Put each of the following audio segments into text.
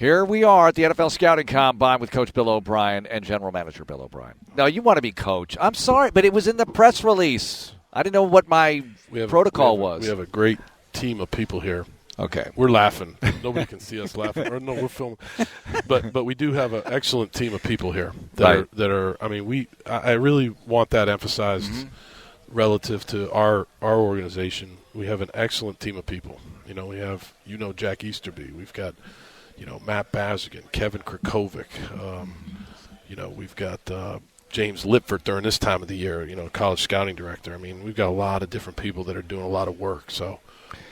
Here we are at the NFL Scouting Combine with Coach Bill O'Brien and General Manager Bill O'Brien. No, you want to be coach. I'm sorry, but it was in the press release. I didn't know what my protocol was. We have a great team of people here. Okay. We're laughing. Nobody can see us laughing. Or no, we're filming. But we do have an excellent team of people here that are I mean, I really want that emphasized relative to our organization. We have an excellent team of people. We have Jack Easterby. We've got Matt Bazigan, Kevin Krakovic. We've got James Lipford during this time of the year, college scouting director. I mean, we've got a lot of different people that are doing a lot of work. So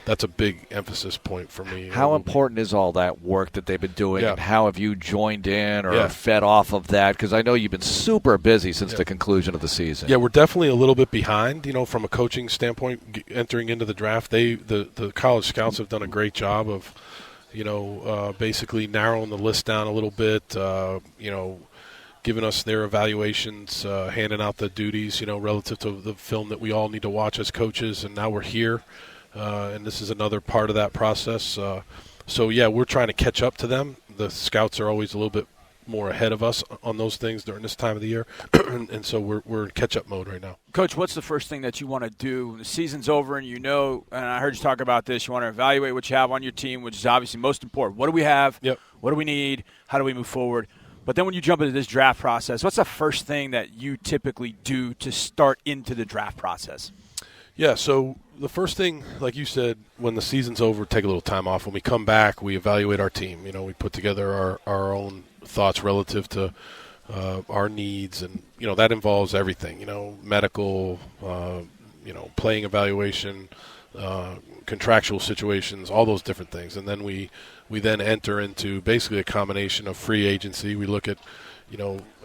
that's a big emphasis point for me. How important is all that work that they've been doing, and how have you joined in or fed off of that? Because I know you've been super busy since the conclusion of the season. Yeah, we're definitely a little bit behind, from a coaching standpoint, entering into the draft. The college scouts have done a great job of, basically narrowing the list down a little bit, giving us their evaluations, handing out the duties, relative to the film that we all need to watch as coaches. And now we're here, and this is another part of that process. We're trying to catch up to them. The scouts are always a little bit more ahead of us on those things during this time of the year, and so we're in catch-up mode right now. Coach, what's the first thing that you want to do? The season's over, and and I heard you talk about this, you want to evaluate what you have on your team, which is obviously most important. What do we have? Yep. What do we need? How do we move forward? But then when you jump into this draft process, what's the first thing that you typically do to start into the draft process? Yeah, so the first thing, like you said, when the season's over, take a little time off. When we come back, we evaluate our team. We put together our own thoughts relative to our needs, and that involves everything. Medical, playing evaluation, contractual situations, all those different things, and then we then enter into basically a combination of free agency. We look at,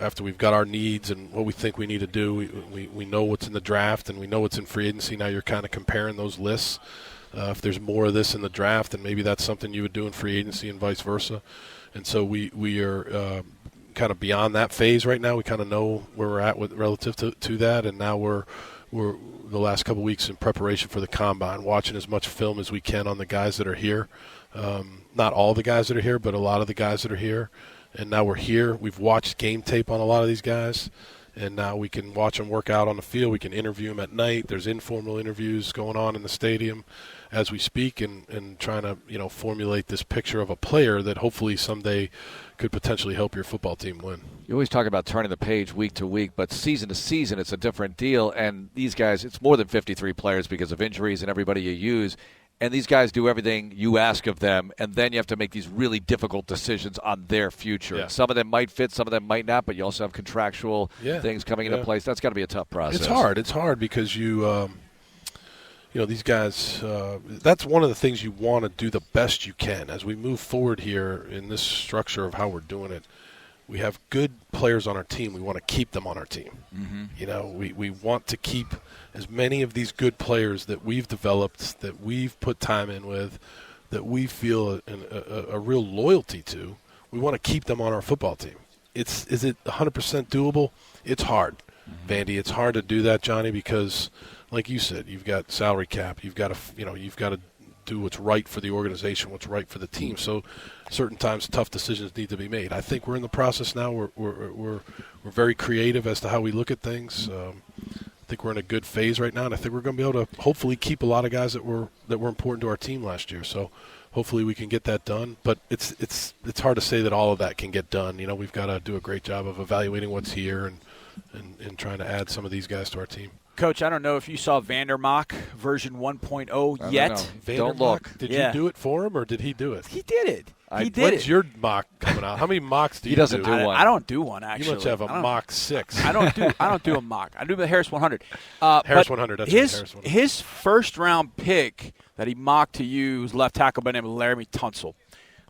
after we've got our needs and what we think we need to do, we know what's in the draft and we know what's in free agency. Now you're kind of comparing those lists. If there's more of this in the draft, then maybe that's something you would do in free agency and vice versa. And so we are kind of beyond that phase right now. We kind of know where we're at relative to that, and now we're the last couple of weeks in preparation for the combine, watching as much film as we can on the guys that are here. Not all the guys that are here, but a lot of the guys that are here. And now we're here. We've watched game tape on a lot of these guys, and now we can watch them work out on the field. We can interview them at night. There's informal interviews going on in the stadium as we speak, and trying to formulate this picture of a player that hopefully someday could potentially help your football team win. You always talk about turning the page week to week, but season to season it's a different deal. And these guys, it's more than 53 players because of injuries and everybody you use. And these guys do everything you ask of them, and then you have to make these really difficult decisions on their future. Yeah. Some of them might fit, some of them might not, but you also have contractual things coming into place. That's got to be a tough process. It's hard because these guys, that's one of the things you want to do the best you can. As we move forward here in this structure of how we're doing it, we have good players on our team. We want to keep them on our team. Mm-hmm. We want to keep as many of these good players that we've developed, that we've put time in with, that we feel a real loyalty to. We want to keep them on our football team. Is it 100% doable? It's hard, Vandy. It's hard to do that, Johnny, because, like you said, you've got salary cap. You've got to do what's right for the organization, what's right for the team. So certain times tough decisions need to be made. I think we're in the process now. We're very creative as to how we look at things. I think we're in a good phase right now, and I think we're going to be able to hopefully keep a lot of guys that were important to our team last year. So hopefully we can get that done. But it's hard to say that all of that can get done. We've got to do a great job of evaluating what's here and trying to add some of these guys to our team. Coach, I don't know if you saw Vandermeer version 1.0 yet. Don't look. Did you do it for him, or did he do it? He did it. When's your mock coming out? How many mocks do you do? He doesn't do one. I don't do one, actually. You must have a mock 6. I don't do a mock. I do the Harris 100. Harris 100. That's Harris 100. His first-round pick that he mocked to you was left tackle by the name of Laremy Tunsil.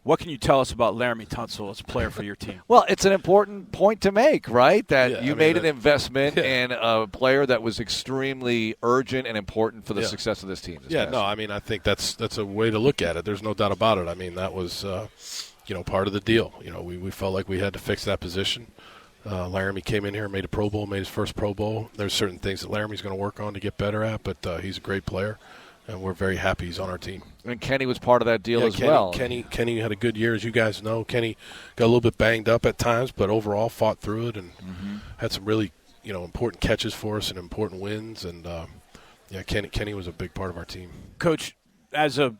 What can you tell us about Laremy Tunsil as a player for your team? Well, it's an important point to make, right? That you made an investment in a player that was extremely urgent and important for the success of this team. I think that's a way to look at it. There's no doubt about it. I mean, that was part of the deal. We felt like we had to fix that position. Laremy came in here, made a Pro Bowl, made his first Pro Bowl. There's certain things that Laramy's going to work on to get better at, but he's a great player. and we're very happy he's on our team. And Kenny was part of that deal as Kenny, well. Kenny had a good year, as you guys know. Kenny got a little bit banged up at times, but overall fought through it and had some really important catches for us and important wins. And Kenny was a big part of our team. Coach, as a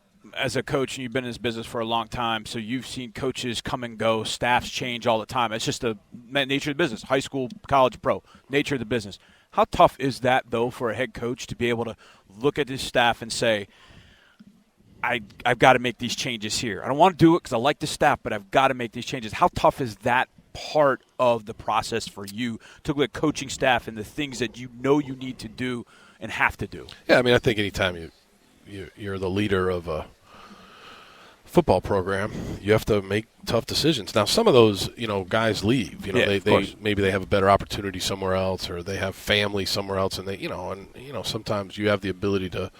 coach, and you've been in this business for a long time, so you've seen coaches come and go, staffs change all the time. It's just the nature of the business, high school, college, pro, nature of the business. How tough is that, though, for a head coach to be able to look at his staff and say, I've got to make these changes here. I don't want to do it because I like the staff, but I've got to make these changes. How tough is that part of the process for you to look at coaching staff and the things that you know you need to do and have to do? Yeah, I mean, I think anytime you're the leader of a football program, you have to make tough decisions. Now, some of those, guys leave. Maybe they have a better opportunity somewhere else, or they have family somewhere else, and sometimes you have the ability to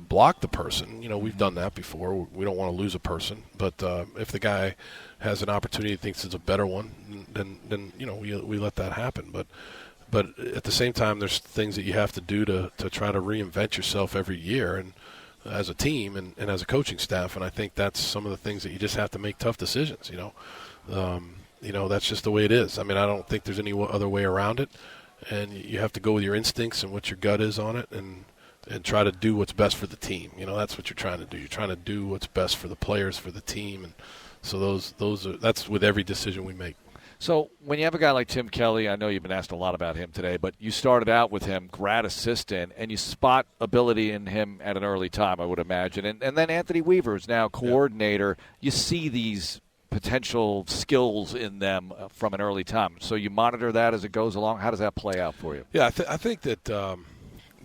block the person. We've done that before. We don't want to lose a person, but if the guy has an opportunity, thinks it's a better one, then we let that happen. But at the same time, there's things that you have to do to try to reinvent yourself every year, and as a team and as a coaching staff. And I think that's some of the things that you just have to make tough decisions. That's just the way it is. I mean, I don't think there's any other way around it, and you have to go with your instincts and what your gut is on it, and try to do what's best for the team. That's what you're trying to do. You're trying to do what's best for the players, for the team, and so that's with every decision we make. So when you have a guy like Tim Kelly, I know you've been asked a lot about him today, but you started out with him, grad assistant, and you spot ability in him at an early time, I would imagine. And then Anthony Weaver is now coordinator. Yeah. You see these potential skills in them from an early time. So you monitor that as it goes along. How does that play out for you? Yeah, I think that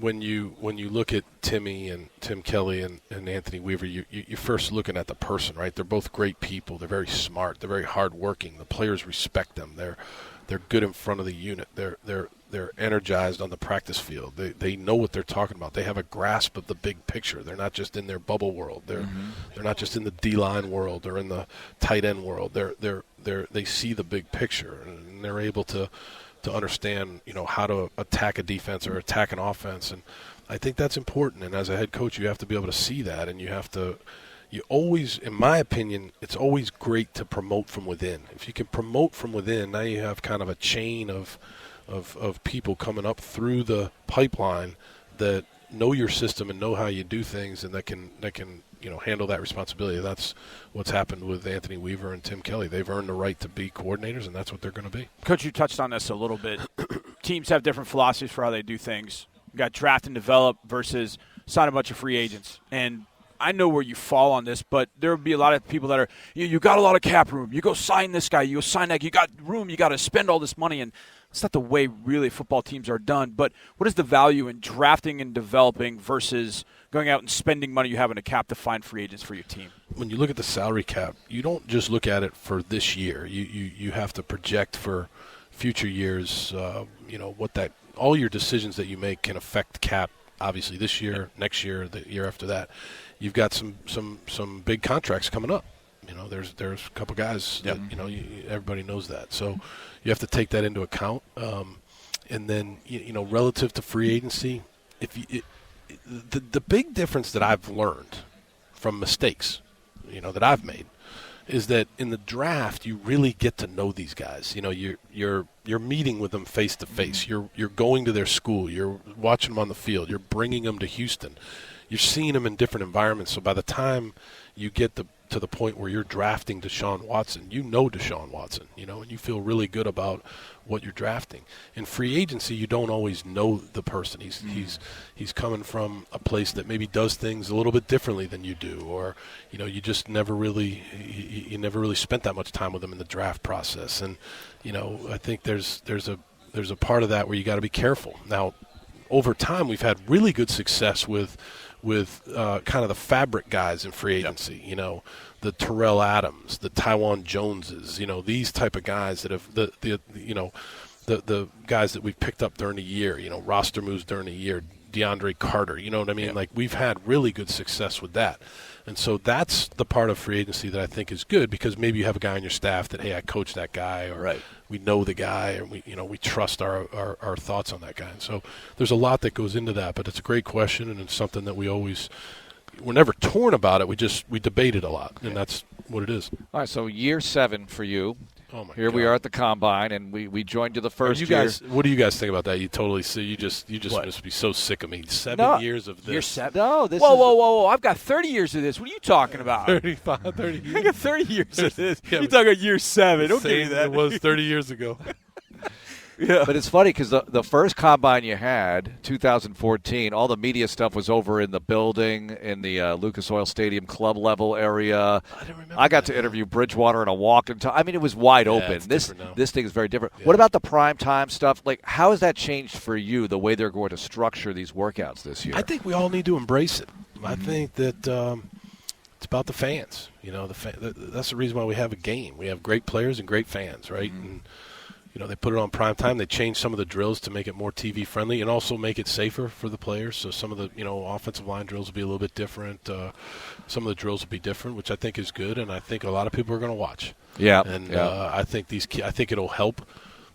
when you look at Timmy and Tim Kelly and Anthony Weaver, you're first looking at the person, right? They're both great people. They're very smart. They're very hardworking. The players respect them. They're good in front of the unit. They're energized on the practice field. They know what they're talking about. They have a grasp of the big picture. They're not just in their bubble world. They're not just in the D-line world or in the tight end world. They see the big picture, and they're able to understand, how to attack a defense or attack an offense. And I think that's important. And as a head coach, you have to be able to see that. And you always, in my opinion, it's always great to promote from within. If you can promote from within, now you have kind of a chain of people coming up through the pipeline that know your system and know how you do things, and that can handle that responsibility. That's what's happened with Anthony Weaver and Tim Kelly. They've earned the right to be coordinators, and that's what they're going to be. Coach, you touched on this a little bit. Teams have different philosophies for how they do things. You got draft and develop versus sign a bunch of free agents. And I know where you fall on this, but there will be a lot of people that are, you got a lot of cap room. You go sign this guy. You go sign that. You got room. You got to spend all this money. And it's not the way really football teams are done. But what is the value in drafting and developing versus going out and spending money you have in a cap to find free agents for your team? When you look at the salary cap, you don't just look at it for this year. You have to project for future years, all your decisions that you make can affect cap, obviously, this year, next year, the year after that. You've got some big contracts coming up. There's a couple guys that, everybody knows that. So you have to take that into account. And then, relative to free agency, the big difference that I've learned from mistakes, that I've made, is that in the draft you really get to know these guys. You're meeting with them face to face. You're going to their school. You're watching them on the field. You're bringing them to Houston. You're seeing them in different environments. So by the time you get to the point where you're drafting Deshaun Watson, Deshaun Watson, and you feel really good about what you're drafting. In free agency, you don't always know the person. He's coming from a place that maybe does things a little bit differently than you do, or you just never really spent that much time with them in the draft process. And I think there's a part of that where you got to be careful. Now, over time, we've had really good success with kind of the fabric guys in free agency. The Terrell Adams, the Tywan Joneses, these type of guys that have the guys that we've picked up during the year, roster moves during the year. DeAndre Carter. You know what I mean? Yeah. Like, we've had really good success with that. And so that's the part of free agency that I think is good, because maybe you have a guy on your staff that, hey, I coached that guy, or we know the guy, and we trust our thoughts on that guy. And so there's a lot that goes into that, but it's a great question, and it's something that we're never torn about it. We debate it a lot, and that's what it is. All right, so year 7 for you. Oh my Here God. we are at the Combine, and we joined you the first you year. guys, what do you guys think about that? You totally see. You just What? must be so sick of me. 7 years of this. Year 7. No, this Whoa, is whoa, whoa, whoa! I've got 30 years of this. What are you talking about? 35, 30 I years. got 30 years of this. Yeah, You're talking about year 7. Don't give me Same that. It was 30 years ago. Yeah. But it's funny because the first Combine you had, 2014, all the media stuff was over in the building in the Lucas Oil Stadium club level area. I didn't remember I got that. to interview Bridgewater and I walked into. I mean, it was wide open. it's This different now. this thing is very different. Yeah. What about the prime time stuff? Like, how has that changed for you? The way they're going to structure these workouts this year? I think we all need to embrace it. I think that it's about the fans. You know, that's the reason why we have a game. We have great players and great fans, right? And they put it on prime time. They changed some of the drills to make it more TV friendly and also make it safer for the players. So some of the offensive line drills will be a little bit different. Some of the drills will be different, which I think is good, and I think a lot of people are going to watch. Yeah. And I think I think it'll help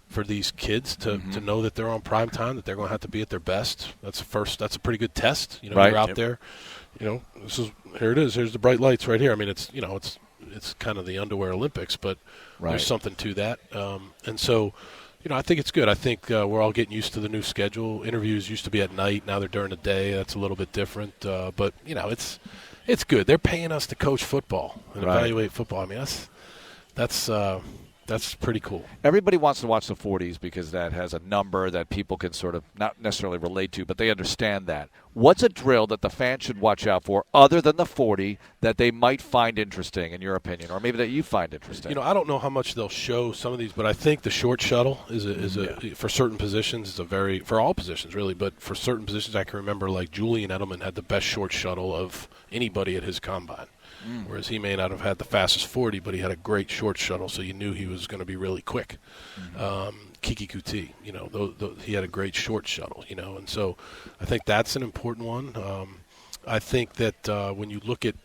for these kids to know that they're on prime time, that they're going to have to be at their best. That's a pretty good test. Right. You're out there. Here it is. Here's the bright lights right here. I mean, it's kind of the underwear Olympics, but there's something to that. And so, I think it's good. I think we're all getting used to the new schedule. Interviews used to be at night. Now they're during the day. That's a little bit different. But, it's good. They're paying us to coach football and evaluate football. I mean, that's pretty cool. Everybody wants to watch the 40s because that has a number that people can sort of not necessarily relate to, but they understand that. What's a drill that the fan should watch out for other than the 40 that they might find interesting, in your opinion, or maybe that you find interesting? I don't know how much they'll show some of these, but I think the short shuttle is for certain positions, for all positions really, but for certain positions I can remember, like Julian Edelman had the best short shuttle of anybody at his combine. Whereas he may not have had the fastest 40, but he had a great short shuttle, so you knew he was going to be really quick. Kiki Kuti, he had a great short shuttle, and so I think that's an important one. I think that when you look at,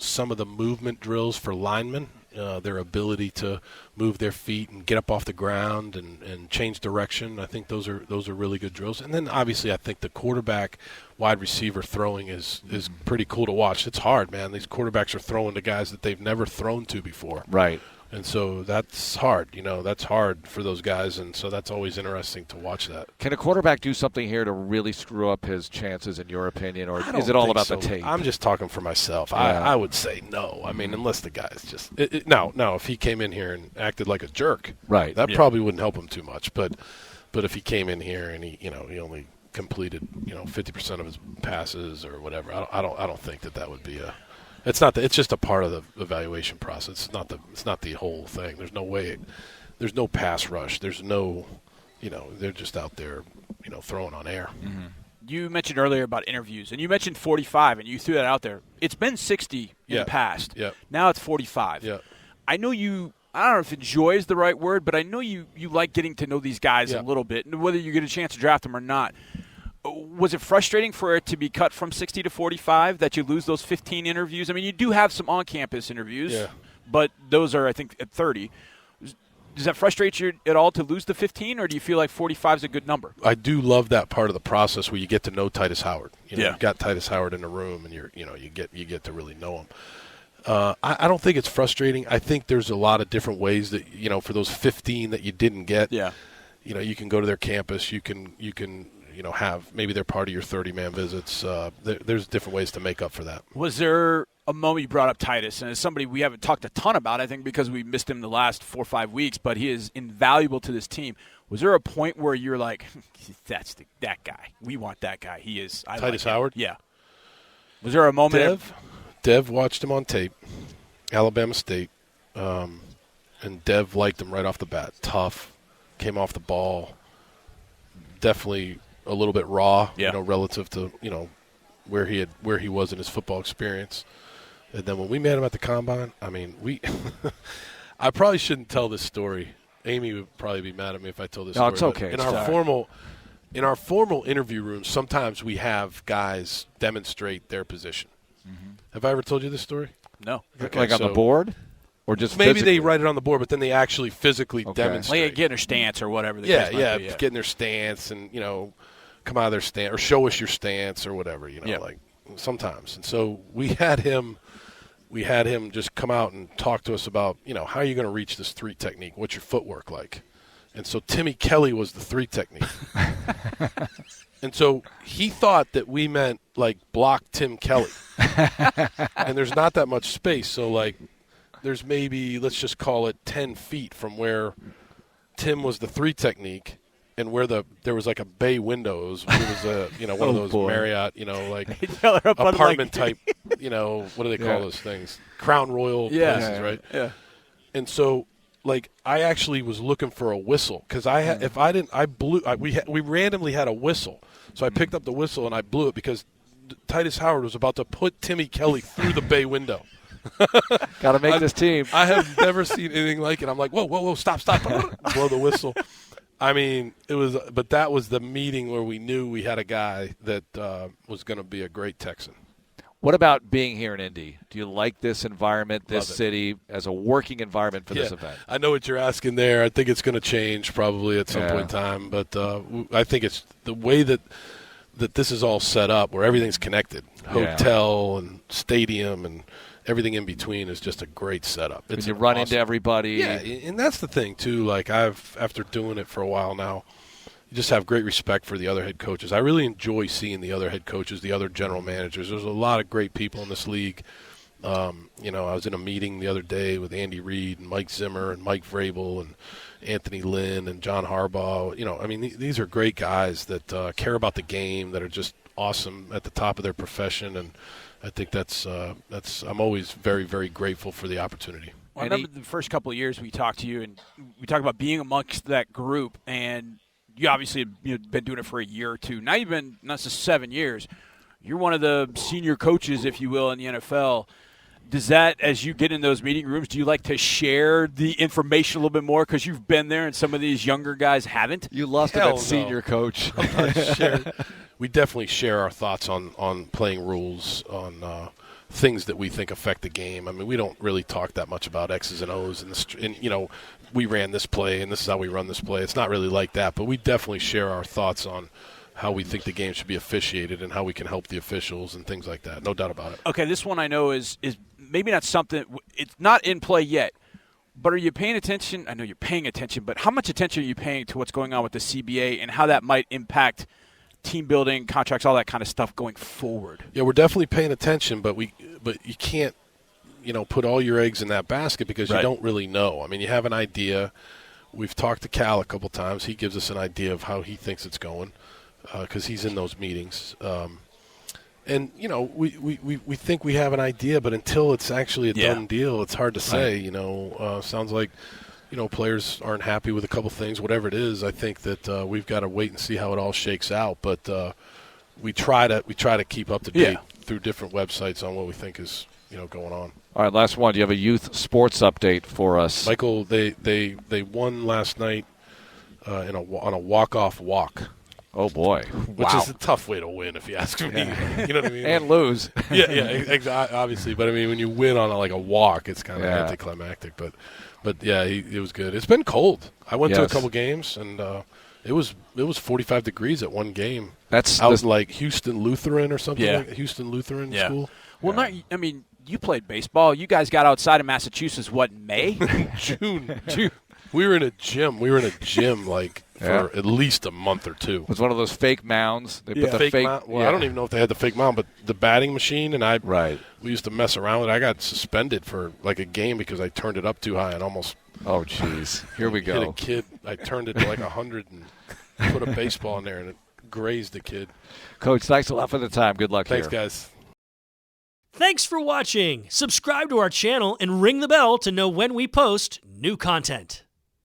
some of the movement drills for linemen, their ability to move their feet and get up off the ground and change direction, I think those are really good drills. And then obviously I think the quarterback wide receiver throwing is pretty cool to watch. It's hard, man. These quarterbacks are throwing to guys that they've never thrown to before. Right. And so that's hard. That's hard for those guys, and so that's always interesting to watch that. Can a quarterback do something here to really screw up his chances, in your opinion, or I is don't it all think about so. the tape? I'm just talking for myself. Yeah. I would say no. I mean, unless the guy's just no. If he came in here and acted like a jerk, Right. that probably wouldn't help him too much. But if he came in here and he only completed 50% of his passes or whatever, I don't think that would be a. It's not. It's just a part of the evaluation process. It's not the whole thing. There's no way. There's no pass rush. There's no. They're just out there, throwing on air. Mm-hmm. You mentioned earlier about interviews, and you mentioned 45, and you threw that out there. It's been 60 in the past. Yeah. Now it's 45. Yeah. I know you. I don't know if enjoy is the right word, but I know you like getting to know these guys a little bit, and whether you get a chance to draft them or not. Was it frustrating for it to be cut from 60 to 45, that you lose those 15 interviews? I mean, you do have some on-campus interviews, but those are, I think, at 30. Does that frustrate you at all to lose the 15, or do you feel like 45 is a good number? I do love that part of the process where you get to know Titus Howard. You've got Titus Howard in the room, and you get to really know him. I don't think it's frustrating. I think there's a lot of different ways that for those 15 that you didn't get. Yeah. You can go to their campus. You can have maybe they're part of your 30-man visits. There's different ways to make up for that. Was there a moment you brought up Titus, and as somebody we haven't talked a ton about, I think because we missed him the last 4 or 5 weeks, but he is invaluable to this team. Was there a point where you're like, that's that guy. We want that guy. He is. Titus Howard? Yeah. Was there a moment? Dev watched him on tape, Alabama State, and Dev liked him right off the bat. Tough, came off the ball, definitely a little bit raw, relative to where he was in his football experience. And then when we met him at the combine, I mean, I probably shouldn't tell this story. Amy would probably be mad at me if I told this story. No, it's okay. In our formal, in our formal interview rooms, sometimes we have guys demonstrate their position. Mm-hmm. Have I ever told you this story? No. Okay, like on the board? Or just maybe physically? they write it on the board, but then they actually physically demonstrate. Like getting their stance or whatever. The yeah, case might be, getting their stance and, come out of their stance or show us your stance or whatever, like sometimes. And so we had him just come out and talk to us about, how are you going to reach this 3 technique? What's your footwork like? And so Timmy Kelly was the 3 technique. And so he thought that we meant, like, block Tim Kelly. And there's not that much space. So, like, there's maybe, let's just call it 10 feet from where Tim was the 3 technique and where there was, like, a bay windows. It was a, one of those Marriott, like, apartment type, what do they call those things? Crown Royal places, right? Yeah. And so, like, I actually was looking for a whistle because we randomly had a whistle. So I picked up the whistle and I blew it because Titus Howard was about to put Timmy Kelly through the bay window. Got to make this team. I have never seen anything like it. I'm like, whoa, stop. Blow the whistle. I mean, but that was the meeting where we knew we had a guy that was going to be a great Texan. What about being here in Indy? Do you like this environment, this Love it. City, as a working environment for this event? I know what you're asking there. I think it's going to change probably at some point in time. But I think it's the way that this is all set up where everything's connected. Hotel and stadium and everything in between is just a great setup. You run into everybody. Yeah, and that's the thing, too. Like, after doing it for a while now, you just have great respect for the other head coaches. I really enjoy seeing the other head coaches, the other general managers. There's a lot of great people in this league. I was in a meeting the other day with Andy Reid and Mike Zimmer and Mike Vrabel and Anthony Lynn and John Harbaugh. These are great guys that care about the game, that are just awesome at the top of their profession, and I think that's I'm always very, very grateful for the opportunity. Well, I remember the first couple of years we talked to you, and we talked about being amongst that group, and you obviously have been doing it for a year or two. Now you've been, not just 7 years, you're one of the senior coaches, if you will, in the NFL. Does that, as you get in those meeting rooms, do you like to share the information a little bit more because you've been there and some of these younger guys haven't? You lost it at senior coach. We definitely share our thoughts on playing rules, on things that we think affect the game. I mean, we don't really talk that much about X's and O's, and we ran this play, and this is how we run this play. It's not really like that, but we definitely share our thoughts on how we think the game should be officiated and how we can help the officials and things like that. No doubt about it. Okay, this one I know is maybe not something – it's not in play yet, but are you paying attention? I know you're paying attention, but how much attention are you paying to what's going on with the CBA and how that might impact team building, contracts, all that kind of stuff going forward? Yeah, we're definitely paying attention, but you can't – put all your eggs in that basket because you don't really know. I mean, you have an idea. We've talked to Cal a couple times. He gives us an idea of how he thinks it's going because he's in those meetings. And, we think we have an idea, but until it's actually a done deal, it's hard to say. Sounds like, players aren't happy with a couple things, whatever it is. I think that we've got to wait and see how it all shakes out. But we try to keep up to date through different websites on what we think is going on. All right, last one. Do you have a youth sports update for us? Michael, they won last night on a walk-off walk. Oh, boy. Which is a tough way to win, if you ask me. You know what I mean? And lose. Obviously. But, I mean, when you win on a walk, it's kind of anticlimactic. But it was good. It's been cold. I went to a couple games, and it was 45 degrees at one game. That's out like Houston Lutheran or something like Houston Lutheran school. Well, you played baseball. You guys got outside of Massachusetts, May? June. We were in a gym. For at least a month or two. It was one of those fake mounds. They put the fake mound. Well, I don't even know if they had the fake mound, but the batting machine we used to mess around with it. I got suspended for like a game because I turned it up too high and almost. Oh, jeez. Here we go. Hit a kid. I turned it to like 100 and put a baseball in there and it grazed the kid. Coach, thanks a lot for the time. Good luck. Thanks, guys. Thanks for watching. Subscribe to our channel and ring the bell to know when we post new content.